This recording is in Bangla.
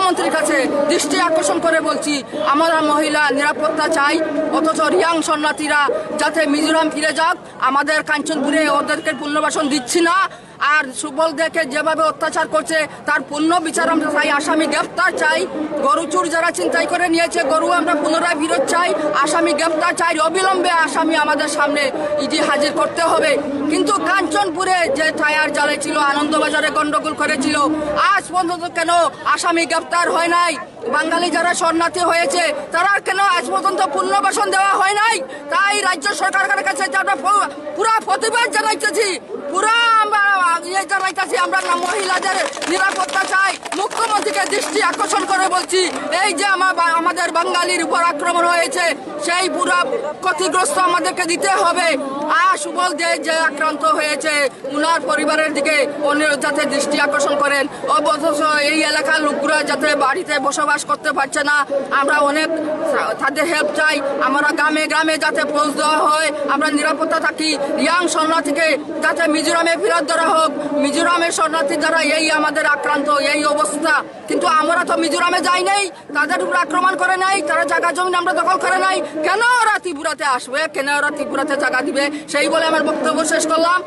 মুখ্যমন্ত্রীর কাছে দৃষ্টি আকর্ষণ করে বলছি, আমরা মহিলা নিরাপত্তা চাই, অথচ রিয়াং শরণার্থীরা যাতে মিজোরাম ফিরে যাক, আমাদের কাঞ্চনপুরে ওদেরকে পুনর্বাসন দিচ্ছি না। আর সুবল দেখে যেভাবে অত্যাচার করছে তার পূর্ণ বিচার আমরা চাই, আসামি গ্রেফতার চাই। গরু চুর যারা ছিনতাই করে নিয়েছে গরু আমরা পুনরায় ফেরত চাই, আসামি গ্রেফতার চাই, অবিলম্বে আসামি আমাদের সামনে ইডি হাজির করতে হবে। কিন্তু কাঞ্চনপুরে যে টায়ার জ্বালিয়েছিল, আনন্দবাজারে গন্ডগোল করেছিল, আজ পর্যন্ত কেন আসামি গ্রেফতার হয় নাই? বাঙালি যারা শরণার্থী হয়েছে তারা কেন আজ পর্যন্ত পুনর্বাসন দেওয়া হয় নাই? তাই রাজ্য সরকারের কাছে পুরা প্রতিবাদ জানাইতেছি, পুরা আমরা মহিলাদের নিরাপত্তা চাই। মুখ্যমন্ত্রীকে দৃষ্টি আকর্ষণ করে বলছি, এই যে আমাদের বাঙালির উপর আক্রমণ হয়েছে সেই পুরা ক্ষতিগ্রস্ত আমাদেরকে দিতে হবে। আর সুবল দে যে আক্রান্ত হয়েছে উনার পরিবারের দিকে যাতে দৃষ্টি আকর্ষণ করেন। অবশ্য এই এলাকার লোকগুলো যাতে বাড়িতে বসবাস করতে পারছে না, আমরা অনেক তাদের হেল্প চাই। আমরা গ্রামে গ্রামে যাতে পৌঁছ দেওয়া হয়, আমরা নিরাপত্তা থাকি। রিয়াং শরণার্থীকে যাতে মিজোরামে ফেরত দেওয়া হোক। মিজোরামের শরণার্থী দ্বারা এই আমাদের আক্রান্ত, এই অবস্থা। কিন্তু আমরা তো মিজোরামে যাই নাই, তাদের উপর আক্রমণ করে নাই, তারা জায়গা জমি আমরা দখল করে নাই। কেন ওরা ত্রিপুরাতে আসবে, কেন ওরা ত্রিপুরাতে জায়গা দিবে, সেই বলে আমার বক্তব্য শেষ করলাম।